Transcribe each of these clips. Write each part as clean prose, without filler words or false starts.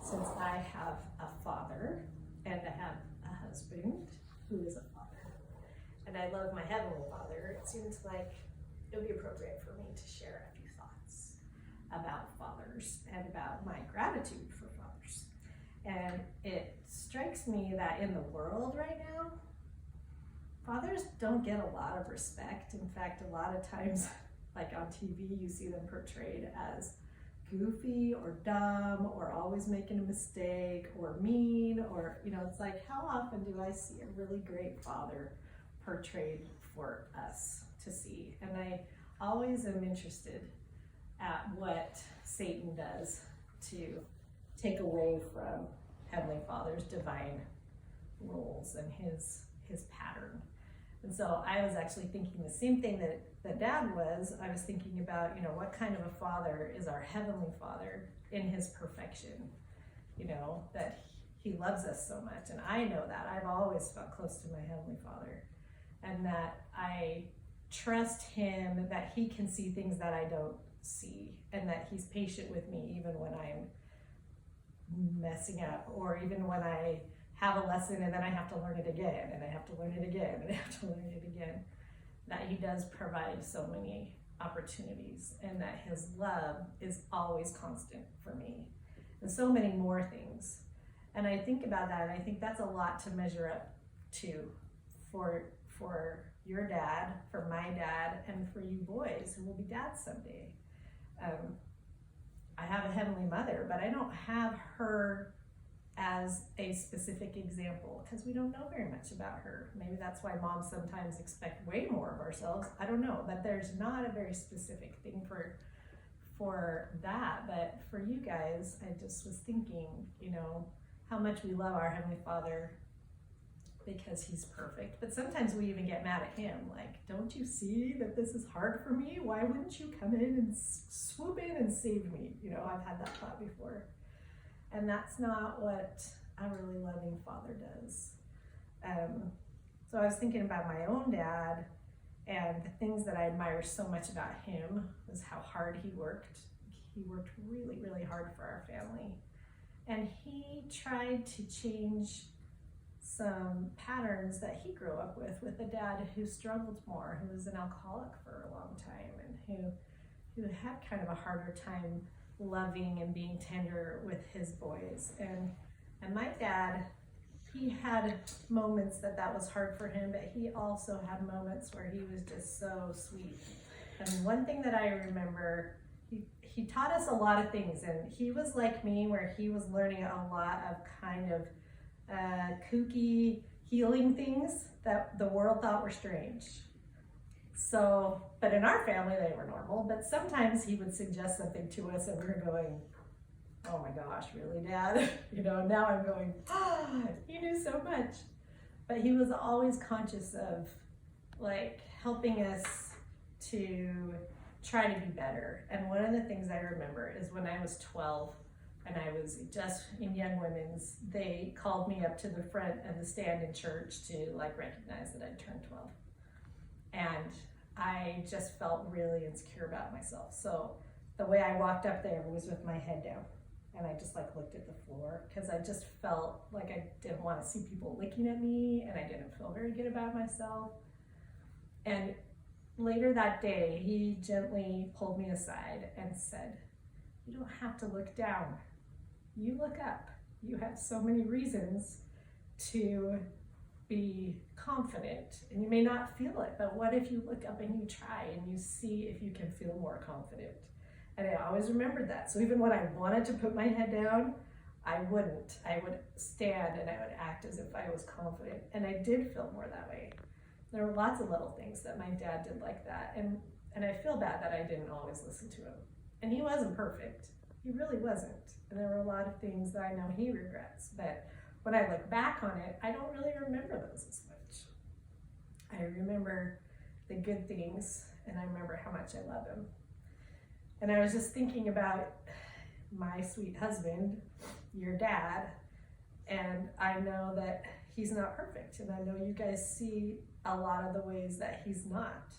since I have a father and I have a husband who is a father, and I love my Heavenly Father, it seems like it would be appropriate for me to share a few thoughts about fathers and about my gratitude for fathers. And it strikes me that in the world right now, fathers don't get a lot of respect. In fact, a lot of times, like on TV, you see them portrayed as goofy or dumb or always making a mistake or mean, or, it's like, how often do I see a really great father portrayed for us to see? And I always am interested at what Satan does to take away from Heavenly Father's divine rules and his pattern. And so I was actually thinking the same thing that Dad was. I was thinking about, what kind of a father is our Heavenly Father in his perfection, that he loves us so much. And I know that. I've always felt close to my Heavenly Father, and that I trust him, that he can see things that I don't see, and that he's patient with me even when I'm messing up, or even when I have a lesson and then I have to learn it again, and I have to learn it again, and I have to learn it again. That he does provide so many opportunities, and that his love is always constant for me, and so many more things. And I think about that, and I think that's a lot to measure up to for your dad, for my dad, and for you boys who will be dads someday. I have a Heavenly Mother, but I don't have her as a specific example because we don't know very much about her. Maybe that's why moms sometimes expect way more of ourselves. I don't know, but there's not a very specific thing for that. But for you guys, I just was thinking, how much we love our Heavenly Father because he's perfect. But sometimes we even get mad at him, like, don't you see that this is hard for me? Why wouldn't you come in and swoop in and save me? I've had that thought before. And that's not what a really loving father does. So I was thinking about my own dad, and the things that I admire so much about him was how hard he worked. He worked really, really hard for our family. And he tried to change some patterns that he grew up with a dad who struggled more, who was an alcoholic for a long time, and who had kind of a harder time loving and being tender with his boys. And my dad, he had moments that was hard for him, but he also had moments where he was just so sweet. And one thing that I remember, he taught us a lot of things, and he was like me, where he was learning a lot of kind of kooky healing things that the world thought were strange. So, but in our family, they were normal. But sometimes he would suggest something to us, and we were going, oh my gosh, really, Dad? Now I'm going, he knew so much. But he was always conscious of, like, helping us to try to be better. And one of the things I remember is when I was 12, and I was just in Young Women's, they called me up to the front of the stand in church to, like, recognize that I'd turned 12. And I just felt really insecure about myself. So the way I walked up there was with my head down, and I just looked at the floor, because I just felt like I didn't want to see people looking at me, and I didn't feel very good about myself. And later that day, he gently pulled me aside and said, you don't have to look down. You look up. You have so many reasons to be confident, and you may not feel it, but what if you look up and you try and you see if you can feel more confident? And I always remembered that. So even when I wanted to put my head down, I wouldn't. I would stand and I would act as if I was confident, and I did feel more that way. There were lots of little things that my dad did like that, and I feel bad that I didn't always listen to him. And he wasn't perfect. He really wasn't. And there were a lot of things that I know he regrets, but when I look back on it, I don't really remember those as much. I remember the good things, and I remember how much I love him. And I was just thinking about my sweet husband, your dad, and I know that he's not perfect, and I know you guys see a lot of the ways that he's not.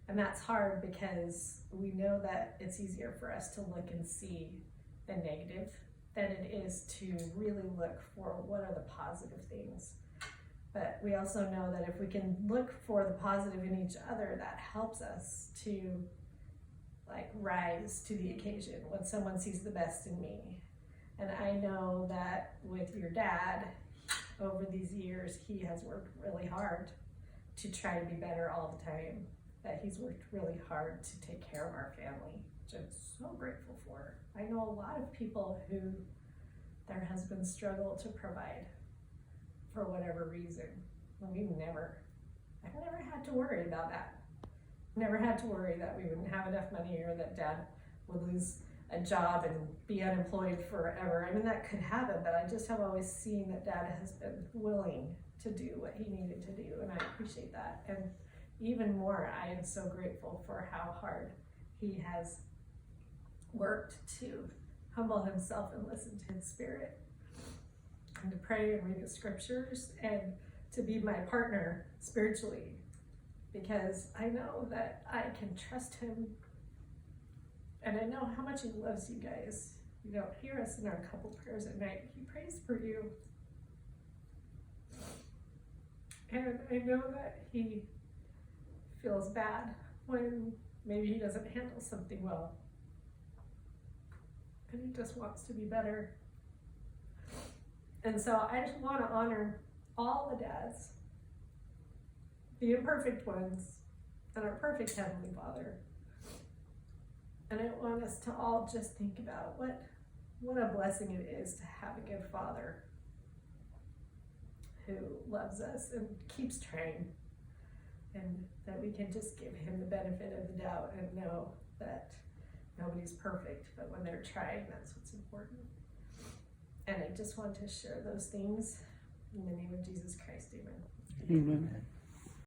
And that's hard because we know that it's easier for us to look and see the negative than it is to really look for what are the positive things. But we also know that if we can look for the positive in each other, that helps us to like rise to the occasion when someone sees the best in me. And I know that with your dad, over these years, he has worked really hard to try to be better all the time. That he's worked really hard to take care of our family, which I'm so grateful for. I know a lot of people who their husbands struggle to provide for whatever reason. I never had to worry about that. Never had to worry that we wouldn't have enough money or that dad would lose a job and be unemployed forever. I mean, that could happen, but I just have always seen that dad has been willing to do what he needed to do, and I appreciate that. And even more, I am so grateful for how hard he has worked to humble himself and listen to his spirit, and to pray and read the scriptures, and to be my partner spiritually, because I know that I can trust him, and I know how much he loves you guys. You don't hear us in our couple prayers at night. He prays for you. And I know that he feels bad when maybe he doesn't handle something well. And he just wants to be better. And so I just want to honor all the dads, the imperfect ones, and our perfect Heavenly Father. And I want us to all just think about what a blessing it is to have a good father who loves us and keeps trying, and that we can just give him the benefit of the doubt and know that nobody's perfect, but when they're trying, that's what's important. And I just want to share those things in the name of Jesus Christ. Amen. Amen.